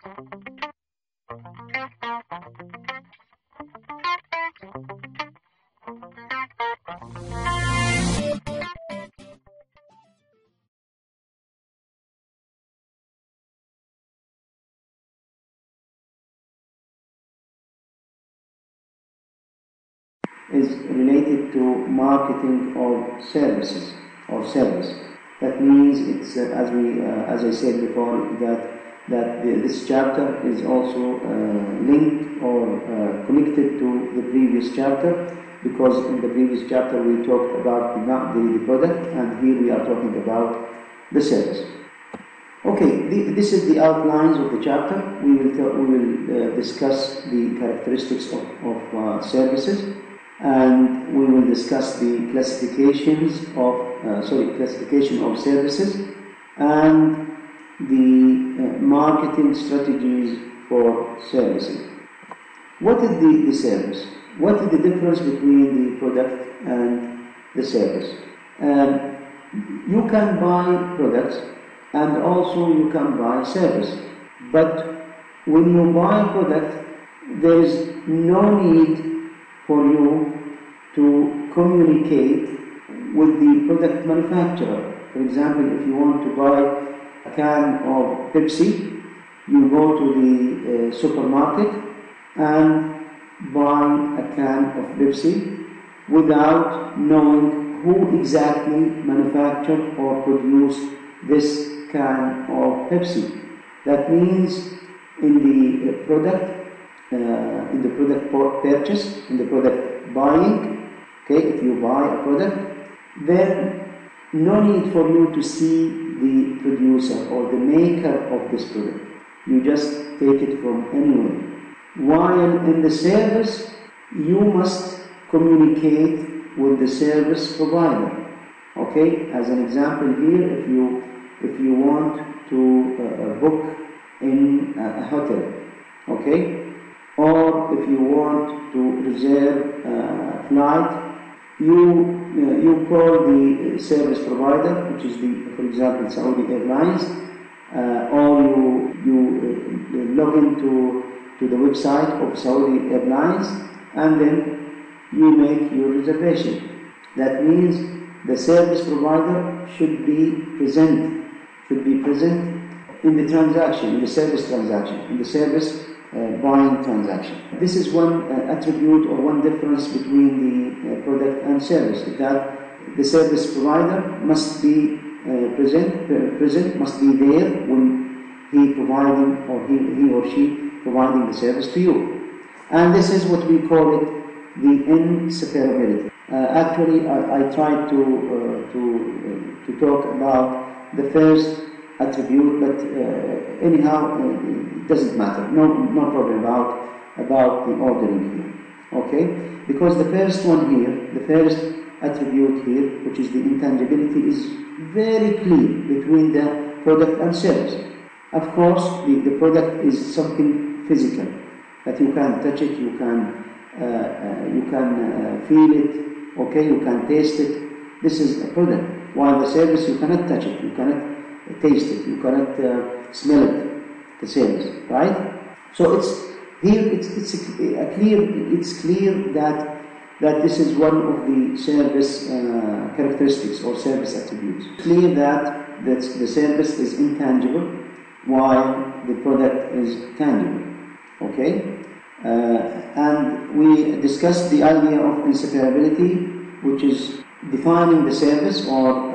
is related to marketing of services or service. That means it's as I said before, this chapter is also linked or connected to the previous chapter, because in the previous chapter we talked about the product, and here we are talking about the service. Okay, this is the outlines of the chapter. We will discuss the characteristics of services, and we will discuss the classification of services and the marketing strategies for services. What is the service? What is the difference between the product and the service? You can buy products and also you can buy service. But when you buy product, there is no need for you to communicate with the product manufacturer. For example, if you want to buy a can of Pepsi, you go to the supermarket and buy a can of Pepsi without knowing who exactly manufactured or produced this can of Pepsi. That means in the product purchase, in the product buying, okay, if you buy a product, then no need for you to see the producer or the maker of this product. You just take it from anywhere. While in the service, you must communicate with the service provider. Okay, as an example here, if you want to book in a hotel, okay, or if you want to reserve a flight, you call the service provider, which is for example, Saudi Airlines, or you log into the website of Saudi Airlines, and then you make your reservation. That means the service provider should be present in the transaction, in the service transaction, in the service buying transaction. This is one attribute or one difference between the product and service, that the service provider must be present, must be there when he providing or he or she providing the service to you. And this is what we call it the inseparability. Actually, I tried to talk about the first attribute, but anyhow, it doesn't matter. No problem about the ordering here. Okay, because the first one here, the first attribute here, which is the intangibility, is very clear between the product and service. Of course, the product is something physical that you can touch it, you can feel it. Okay, you can taste it. This is a product. While the service, you cannot touch it, you cannot taste it, you cannot smell it. The service, right? So it's clear that this is one of the service characteristics or service attributes. It's clear that the service is intangible while the product is tangible. Okay. And we discussed the idea of inseparability, which is defining the service or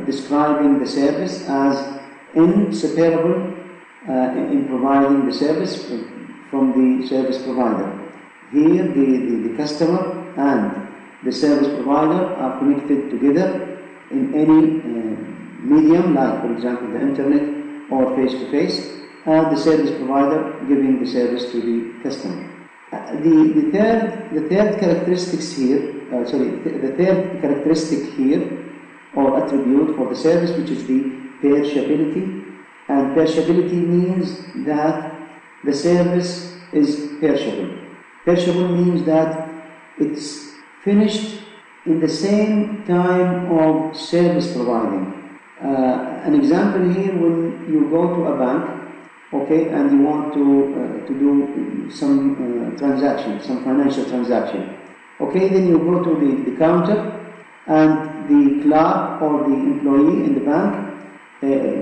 describing the service as inseparable in providing the service from the service provider. Here, the customer and the service provider are connected together in any medium, like for example the internet or face-to-face, and the service provider giving the service to the customer. The third characteristics here, the third characteristic here or attribute for the service, which is the perishability. And perishability means that the service is perishable. Perishable means that it's finished in the same time of service providing. An example here, when you go to a bank, okay, and you want to do some transaction, some financial transaction. Okay, then you go to the counter, and the clerk or the employee in the bank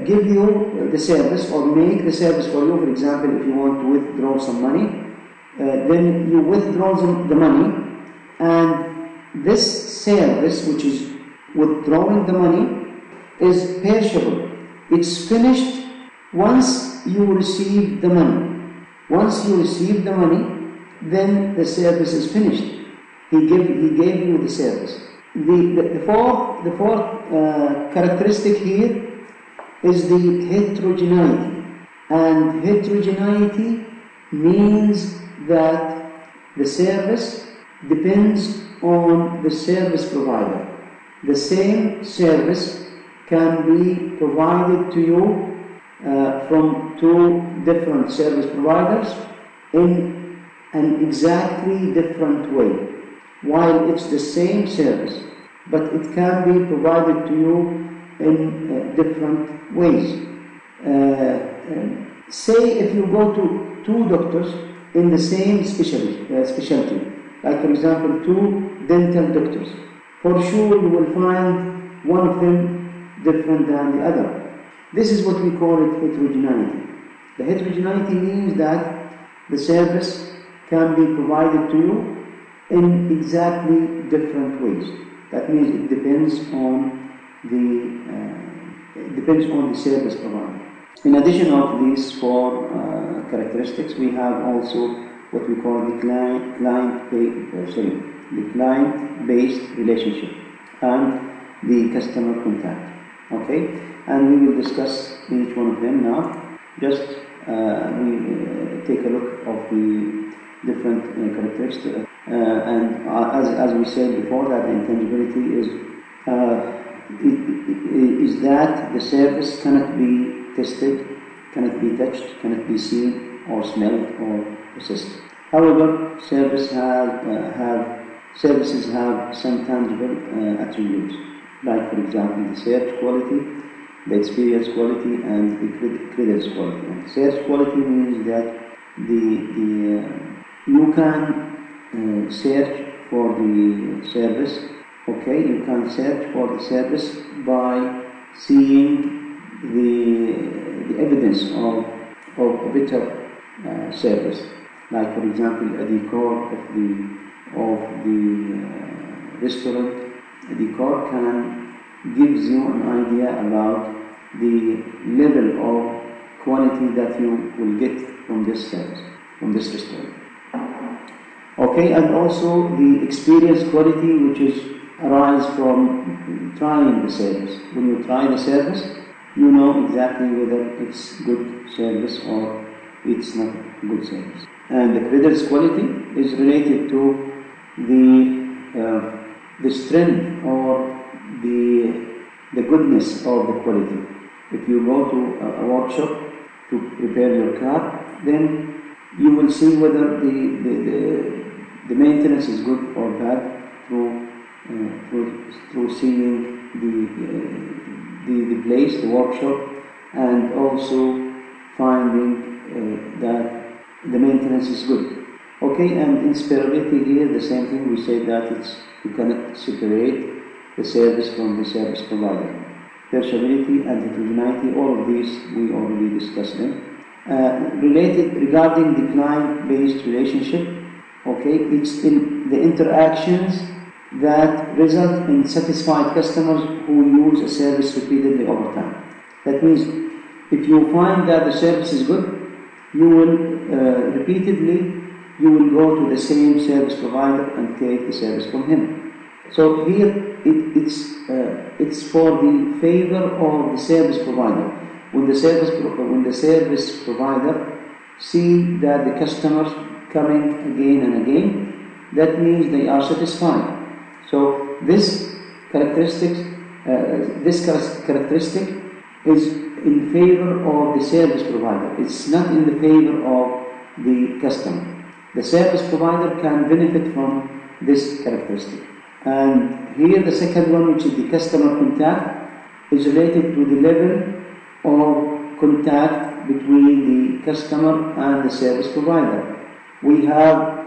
give you the service or make the service for you. For example, if you want to withdraw some money, then you withdraw the money, and this service, which is withdrawing the money, is perishable. It's finished once you receive the money. Once you receive the money, then the service is finished. He gave you the service. The fourth characteristic here is the heterogeneity. And heterogeneity means that the service depends on the service provider. The same service can be provided to you from two different service providers in an exactly different way, while it's the same service, but it can be provided to you in different ways. Say if you go to two doctors in the same specialty, like for example two dental doctors, for sure you will find one of them different than the other. This is what we call it heterogeneity. The heterogeneity means that the service can be provided to you in exactly different ways. That means it depends on the service provider. In addition of these four characteristics, we have also what we call the client-based relationship and the customer contact. Okay, and we will discuss each one of them now. Just we take a look of the different characteristics, and as we said before, that the intangibility is that the service cannot be tested, cannot be touched, cannot be seen or smelled or processed. However, services have some tangible attributes, like for example the search quality, the experience quality, and the credence quality. And search quality means that you can search for the service. Okay, you can search for the service by seeing the evidence of a better service, like for example a decor of the restaurant. A decor gives you an idea about the level of quality that you will get from this service, from this restaurant. Okay, and also the experience quality, which is arise from trying the service. When you try the service, you know exactly whether it's good service or it's not good service. And the credence quality is related to the strength or the goodness of the quality. If you go to a workshop to repair your car, then you will see whether the maintenance is good or bad through seeing the place, the workshop, and also finding that the maintenance is good. Okay, and inseparability here, the same thing. We say that you cannot separate the service from the service provider. Perishability and heterogeneity, all of these we already discussed them. Regarding the client-based relationship, okay, it's in the interactions that result in satisfied customers who use a service repeatedly over time. That means if you find that the service is good, you will go to the same service provider and take the service from him. So here it's for the favor of the service provider. When the service provider see that the customers coming again and again, that means they are satisfied. So this characteristic is in favor of the service provider. It's not in the favor of the customer. The service provider can benefit from this characteristic. And here the second one, which is the customer contact, is related to the level of contact between the customer and the service provider. We have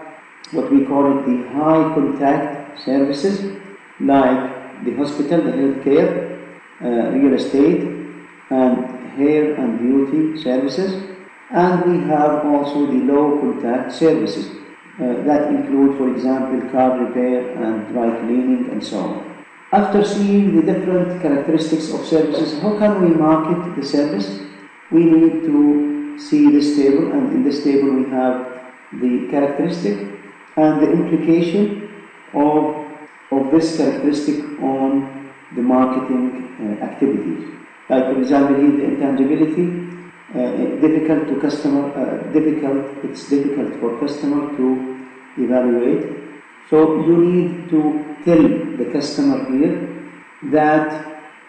what we call it the high contact services, like the hospital, the healthcare, real estate, and hair and beauty services. And we have also the low contact services that include, for example, car repair and dry cleaning and so on. After seeing the different characteristics of services, how can we market the service? We need to see this table, and in this table we have the characteristic and the implication of this characteristic on the marketing activities. Like, for example, here the intangibility, it's difficult for customer to evaluate. So you need to tell the customer here that,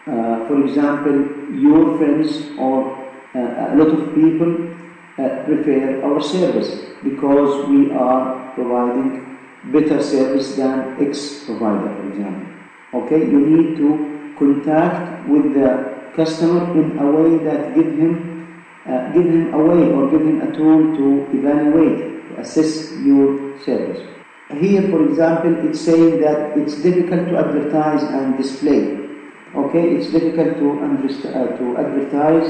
for example, your friends or a lot of people prefer our service because we are providing better service than X provider, for example. Okay, you need to contact with the customer in a way that give him a way or give him a tool to evaluate, to assess your service. Here, for example, it's saying that it's difficult to advertise and display. Okay, it's difficult to advertise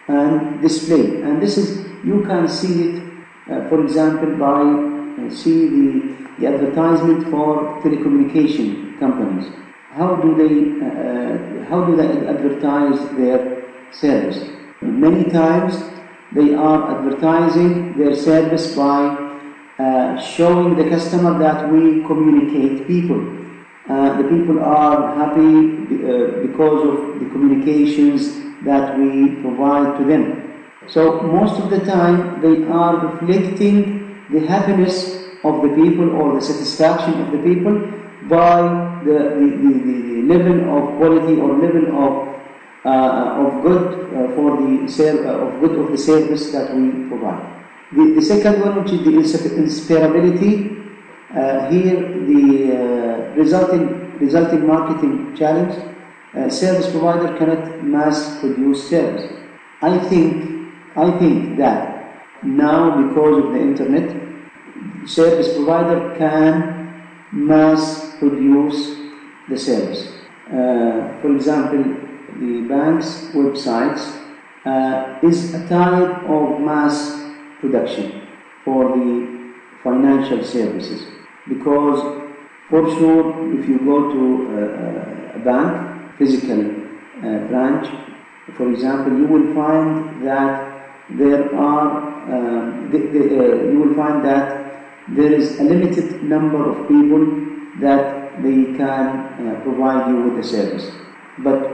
and display. And this is, you can see it, for example, by see the advertisement for telecommunication companies. How do they advertise their service? Many times they are advertising their service by showing the customer that we communicate people. The people are happy because of the communications that we provide to them. So most of the time they are reflecting the happiness of the people or the satisfaction of the people by the level of quality or level of good of the service that we provide. The second one, which is the inseparability, here the resulting marketing challenge. Service provider cannot mass produce service. I think that now, because of the internet, service provider can mass produce the service. For example, the bank's websites is a type of mass production for the financial services, because for sure if you go to a bank, physical branch, for example, you will find that there is a limited number of people that they can provide you with the service. But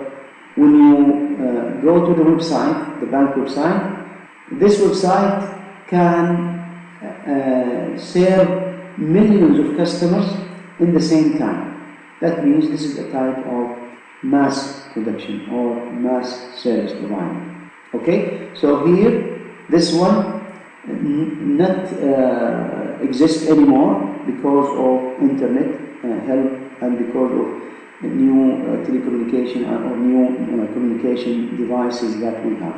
when you go to the website, the bank website, this website can serve millions of customers in the same time. That means this is a type of mass production or mass service providing. Okay, so here this one not exists anymore because of internet help and because of new telecommunication or new communication devices that we have.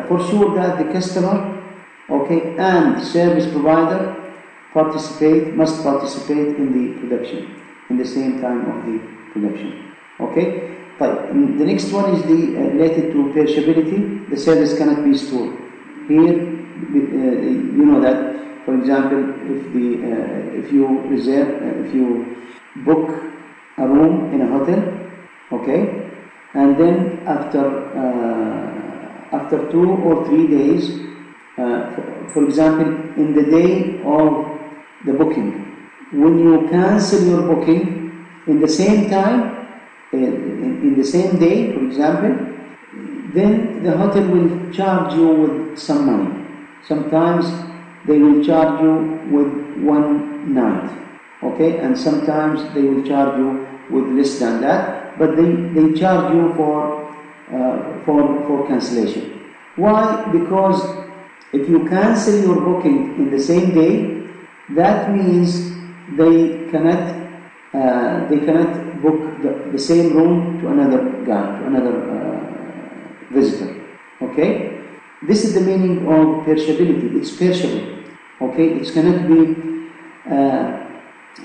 For sure that the customer, okay, and service provider must participate in the production, in the same time of the production. Okay, but the next one is the related to perishability. The service cannot be stored. Here, you know that, for example, if you book a room in a hotel, okay, and then after 2 or 3 days, for example, in the day of the booking, when you cancel your booking in the same time, in the same day, for example, then the hotel will charge you with some money. Sometimes they will charge you with 1 night, okay, and sometimes they will charge you with less than that, but they charge you for cancellation. Why? Because if you cancel your booking in the same day, that means they cannot book the same room to another guy, to another visitor. Okay? This is the meaning of perishability. It's perishable. Okay, it cannot be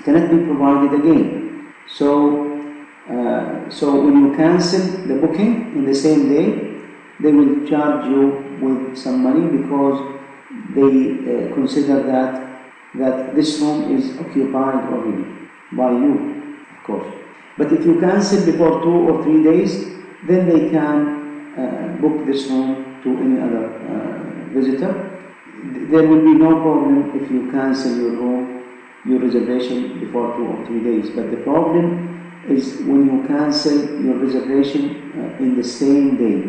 provided again. So when you cancel the booking in the same day, they will charge you with some money because they consider that this room is occupied already by you, of course. But if you cancel before 2 or 3 days, then they can book this room to any other visitor. There will be no problem if you cancel your reservation before 2 or 3 days. But the problem is when you cancel your reservation in the same day.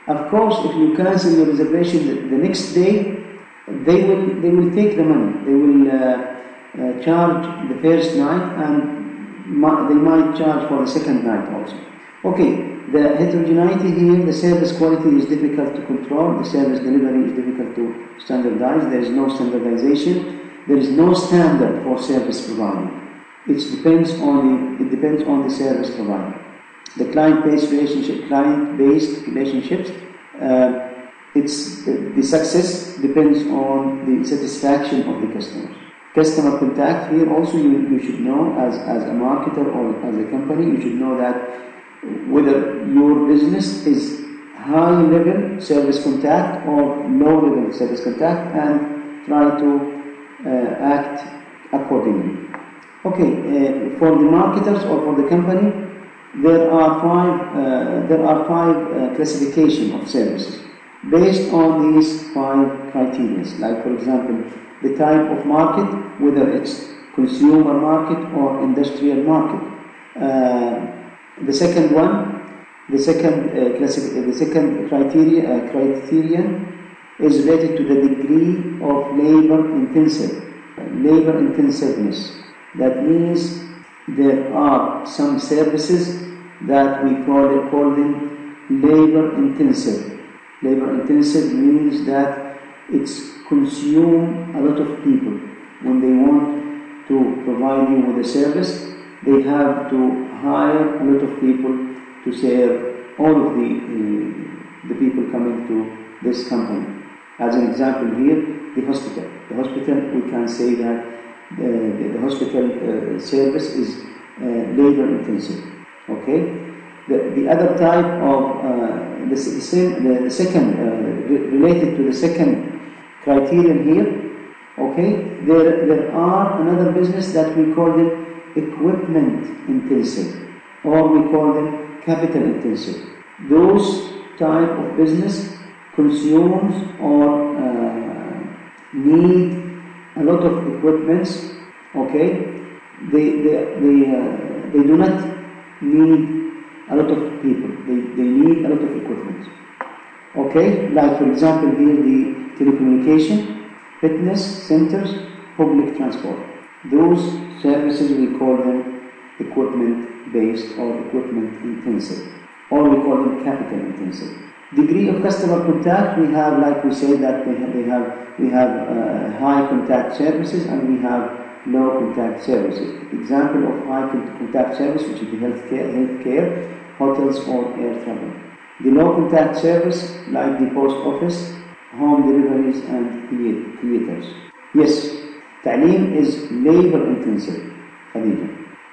Of course, if you cancel your reservation the next day, they will take the money. They will charge the first night, and they might charge for the second night also. Okay, the heterogeneity here, the service quality is difficult to control, the service delivery is difficult to standardize, there is no standardization, there is no standard for service providing. It depends on the service provider. The client-based relationships, the success depends on the satisfaction of the customers. Customer contact here also you should know as a marketer or as a company, you should know that whether your business is high-level service contact or low-level service contact, and try to act accordingly. Okay, for the marketers or for the company, there are five classification of services based on these 5 criteria. Like, for example, the type of market, whether it's consumer market or industrial market. The second criterion is related to the degree of labor intensiveness. That means there are some services that we call them labor intensive. Labor intensive means that it's consume a lot of people. When they want to provide you with a service, they have to hire a lot of people to serve all of the people coming to this company. As an example here, the hospital. The hospital, we can say that the hospital service is labor intensive. Okay. The other type of the second related to the second criterion here. Okay. There are another business that we call them equipment intensive, or we call them capital intensive. Those type of business consumes or need a lot of equipments. Okay, they do not need a lot of people. They need a lot of equipment. Okay, like for example here the telecommunication, fitness centers, public transport. Those services we call them equipment based or equipment intensive, or we call them capital intensive. Degree of customer contact, we have, like we say, that we have high contact services and we have low contact services. Example of high contact service, which is the healthcare, hotels or air travel. The low contact service, like the post office, home deliveries and theaters. Yes, ta'lim is labor intensive, Khadija.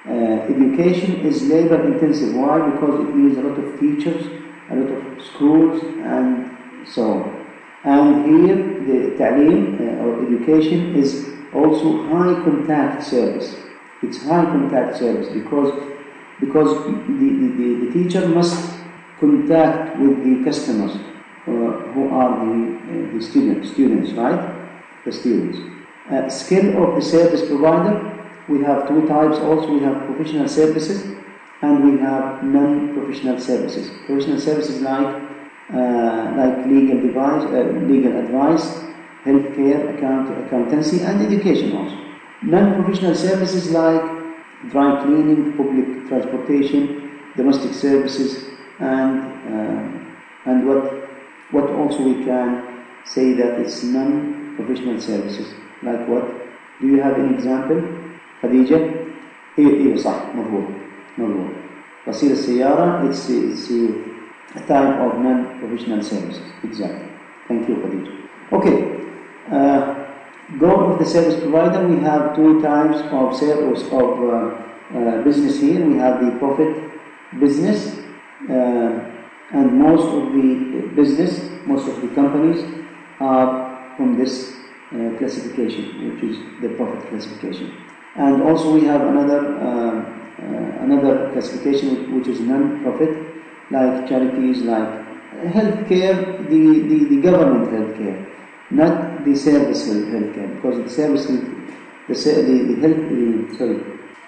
Education is labor intensive. Why? Because it needs a lot of teachers, a lot of schools, and so on. And here, the ta'lim or education is also high contact service. It's high contact service because the teacher must contact with the customers who are the students, right? The students. Skill of the service provider, we have 2 types also. We have professional services and we have non-professional services. Professional services like legal advice, healthcare, accountancy, and education also. Non-professional services like dry cleaning, public transportation, domestic services, and what also we can say that it's non-professional services. Like what? Do you have an example? خديجة؟ إيه صح مضبوط. وسيلة السيارة it's a type of non-professional services. Exactly. Thank you, Khadija. Okay. Goal of the service provider, we have two types of service of business here. We have the profit business, and most of the companies are from this classification, which is the profit classification. And also we have another classification which is non-profit, like charities, like healthcare, the government healthcare, not the service healthcare, because the service,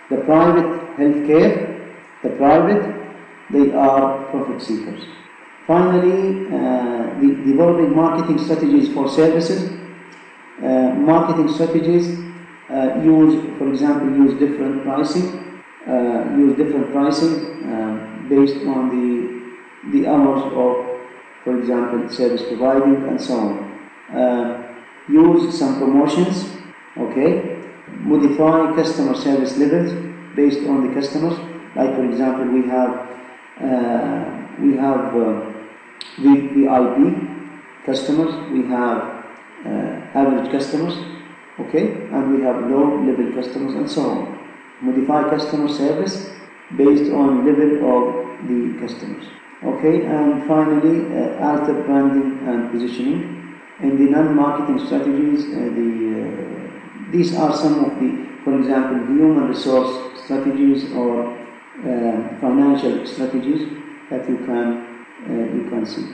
the private healthcare, they are profit seekers. Finally, developing marketing strategies for services. Marketing strategies for example, use different pricing based on the hours of, for example, service providing and so on. Use some promotions, okay. Modify customer service levels based on the customers. Like, for example, we have VIP customers, we have average customers, okay, and we have low-level customers and so on. Modify customer service based on level of the customers, okay. And finally, alter branding and positioning. In the non-marketing strategies, these are some of the, for example, human resource strategies or financial strategies that you can see.